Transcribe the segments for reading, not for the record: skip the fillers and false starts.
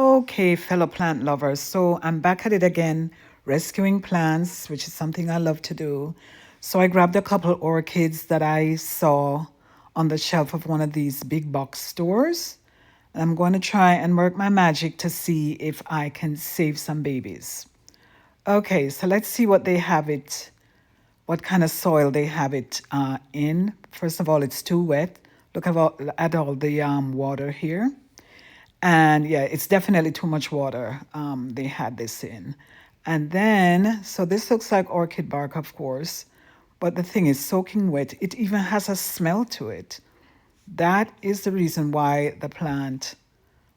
Okay, fellow plant lovers. So I'm back at it again, rescuing plants, which is something I love to do. So I grabbed a couple orchids that I saw on the shelf of one of these big box stores. And I'm going to try and work my magic to see if I can save some babies. Okay, so let's see what they have it, what kind of soil they have it in. First of all, it's too wet. Look at all the water here. And yeah, it's definitely too much water they had this in. And then, so this looks like orchid bark, of course, but the thing is soaking wet. It even has a smell to it. That is the reason why the plant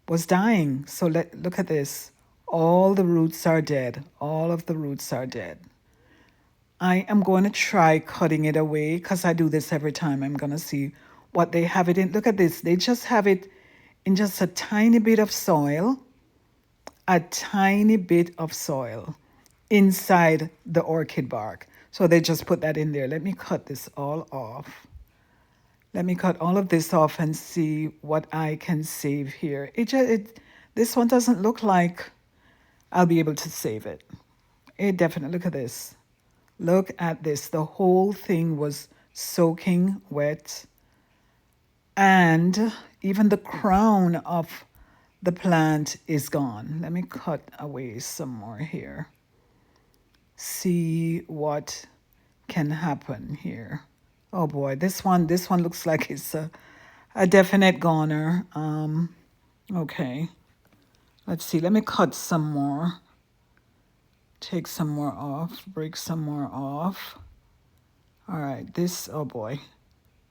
was dying. So look at this. All the roots are dead. All of the roots are dead. I am going to try cutting it away because I do this every time. I'm going to see what they have it in. Look at this. They just have it in just a tiny bit of soil, a tiny bit of soil inside the orchid bark. So they just put that in there. Let me cut this all off. Let me cut all of this off and see what I can save here. This one doesn't look like I'll be able to save it. It definitely, look at this. Look at this. The whole thing was soaking wet. And even the crown of the plant is gone. Let me cut away some more here. See what can happen here. Oh boy, this one looks like it's a definite goner. Okay. Let's see. Let me cut some more. Take some more off. Break some more off. All right. Oh boy.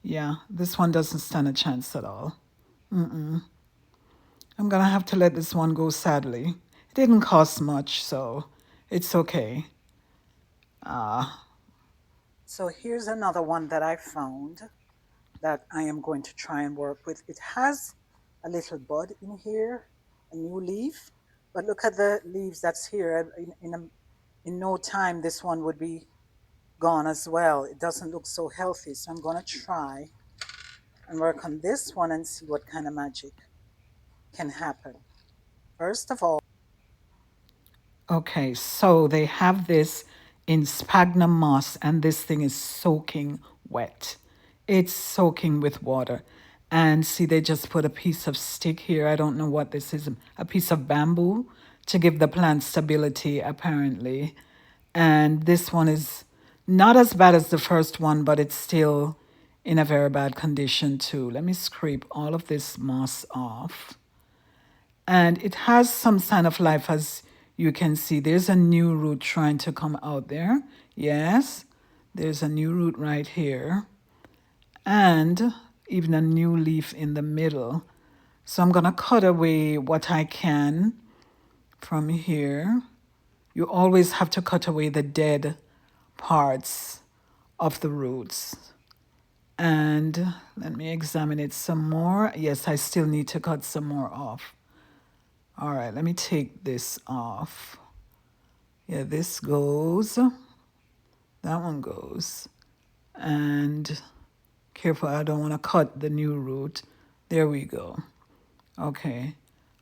Yeah, this one doesn't stand a chance at all. I'm gonna have to let this one go, sadly. It didn't cost much, so it's okay. So here's another one that I found that I am going to try and work with. It has a little bud in here, a new leaf, but look at the leaves that's here. In no time, this one would be gone as well. It doesn't look so healthy, so I'm gonna try and work on this one and see what kind of magic can happen. First of all, okay, so they have this in sphagnum moss, and this thing is soaking wet. It's soaking with water. And see, they just put a piece of stick here. I don't know what this is, a piece of bamboo to give the plant stability, apparently. And this one is not as bad as the first one, but it's still in a very bad condition too. Let me scrape all of this moss off. And it has some sign of life, as you can see. There's a new root trying to come out there. Yes, there's a new root right here. And even a new leaf in the middle. So I'm going to cut away what I can from here. You always have to cut away the dead parts of the roots. And let me examine it some more. Yes, I still need to cut some more off. All right, let me take this off. Yeah, this goes. That one goes. And careful, I don't want to cut the new root. There we go. Okay.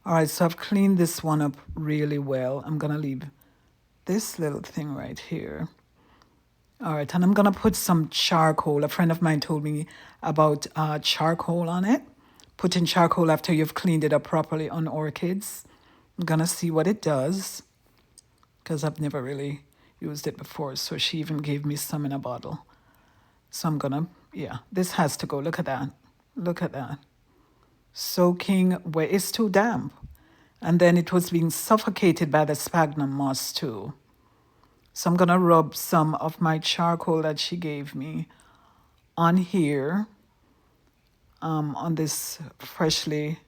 All right, so I've cleaned this one up really well. I'm going to leave this little thing right here. All right, and I'm going to put some charcoal. A friend of mine told me about charcoal on it. Putting charcoal after you've cleaned it up properly on orchids. I'm going to see what it does because I've never really used it before. So she even gave me some in a bottle. So I'm going to, yeah, this has to go. Look at that. Look at that. Soaking wet. It's too damp. And then it was being suffocated by the sphagnum moss too. So I'm going to rub some of my charcoal that she gave me on here, on this freshly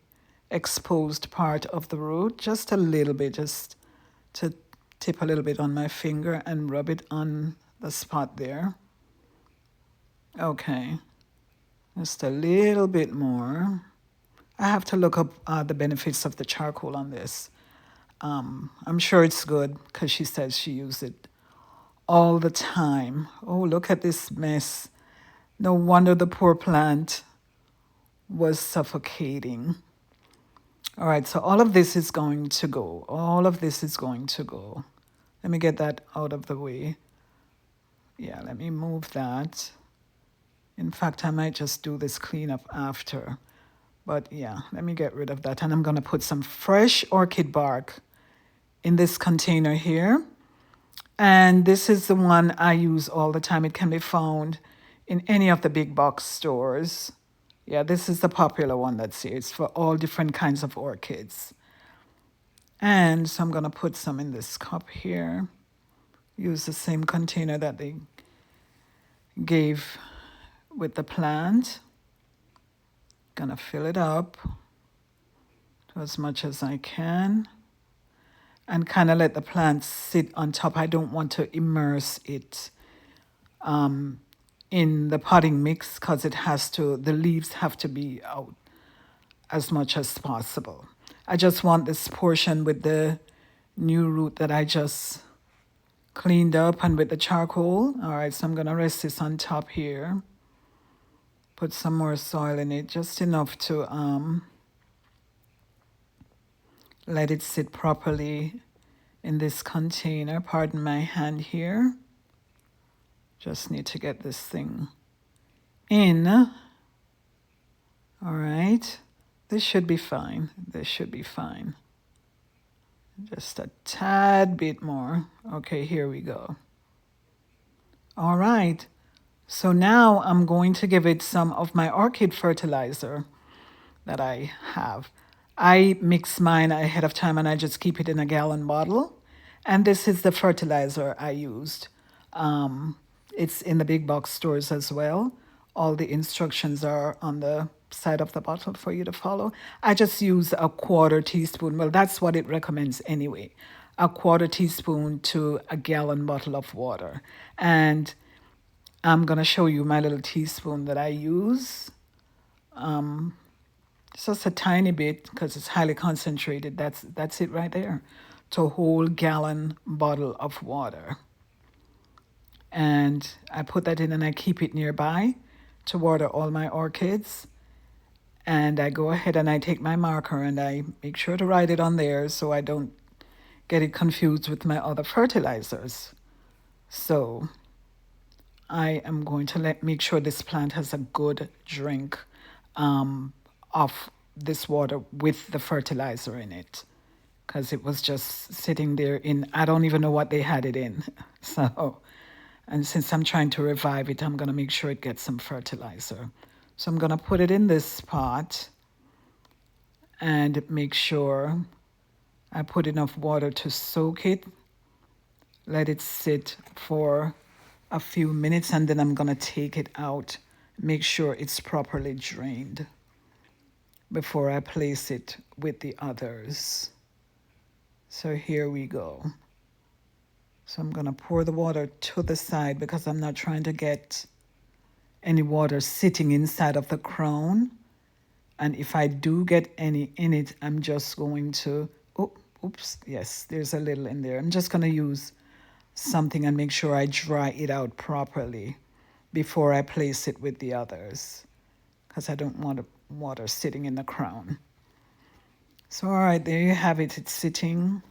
exposed part of the root, just a little bit, just to tip a little bit on my finger and rub it on the spot there. Okay, just a little bit more. I have to look up the benefits of the charcoal on this. I'm sure it's good because she says she used it all the time. Oh, look at this mess. No wonder the poor plant was suffocating. All right, so all of this is going to go. All of this is going to go. Let me get that out of the way. Yeah, let me move that. In fact, I might just do this cleanup after. But yeah, let me get rid of that. And I'm going to put some fresh orchid bark in this container here. And this is the one I use all the time. It can be found in any of the big box stores. Yeah, this is the popular one that's here. It's for all different kinds of orchids. And so I'm going to put some in this cup here. Use the same container that they gave with the plant. Gonna fill it up to as much as I can and kind of let the plant sit on top. I don't want to immerse it in the potting mix because the leaves have to be out as much as possible. I just want this portion with the new root that I just cleaned up and with the charcoal. All right, so I'm gonna rest this on top here. Put some more soil in it, just enough to let it sit properly in this container. Pardon my hand here. Just need to get this thing in. All right. This should be fine. This should be fine. Just a tad bit more. Okay, here we go. All right. So now I'm going to give it some of my orchid fertilizer that I have. I mix mine ahead of time and I just keep it in a gallon bottle. And this is the fertilizer I used. It's in the big box stores as well. All the instructions are on the side of the bottle for you to follow. I just use a quarter teaspoon. Well, that's what it recommends anyway. A quarter teaspoon to a gallon bottle of water. And I'm going to show you my little teaspoon that I use. It's just a tiny bit because it's highly concentrated. That's it right there. To a whole gallon bottle of water. And I put that in and I keep it nearby to water all my orchids. And I go ahead and I take my marker and I make sure to write it on there so I don't get it confused with my other fertilizers. So I am going to make sure this plant has a good drink of this water with the fertilizer in it, because it was just sitting there I don't even know what they had it in. So, and since I'm trying to revive it, I'm going to make sure it gets some fertilizer. So I'm going to put it in this pot and make sure I put enough water to soak it. Let it sit for a few minutes and then I'm going to take it out. Make sure it's properly drained before I place it with the others. So here we go. So I'm going to pour the water to the side because I'm not trying to get any water sitting inside of the crown. And if I do get any in it, I'm just going to, oops, yes, there's a little in there. I'm just going to use something and make sure I dry it out properly before I place it with the others, because I don't want water sitting in the crown. So all right, there you have it. It's sitting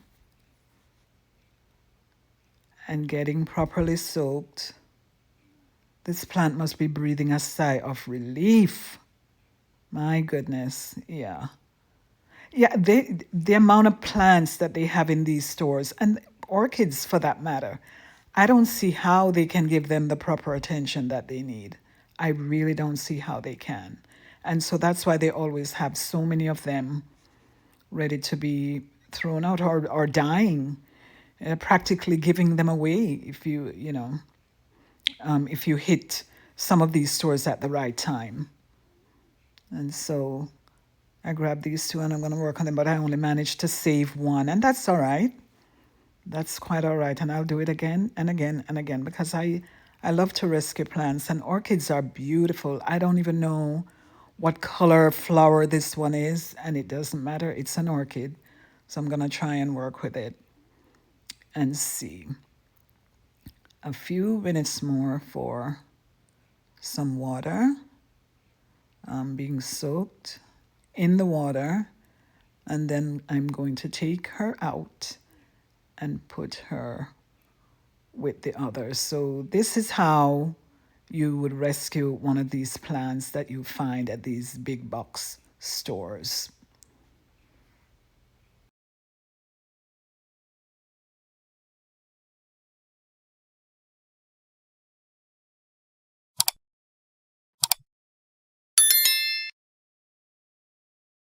and getting properly soaked. This plant must be breathing a sigh of relief. My goodness, yeah. Yeah, the amount of plants that they have in these stores, and orchids for that matter, I don't see how they can give them the proper attention that they need. I really don't see how they can. And so that's why they always have so many of them ready to be thrown out or dying, practically giving them away if if you hit some of these stores at the right time. And so I grabbed these two and I'm going to work on them, but I only managed to save one, and that's all right. That's quite all right, and I'll do it again and again and again because I love to rescue plants, and orchids are beautiful. I don't even know what color flower this one is, and it doesn't matter. It's an orchid, so I'm going to try and work with it and see. A few minutes more for some water being soaked in the water, And then I'm going to take her out and put her with the others. So this is how you would rescue one of these plants that you find at these big box stores.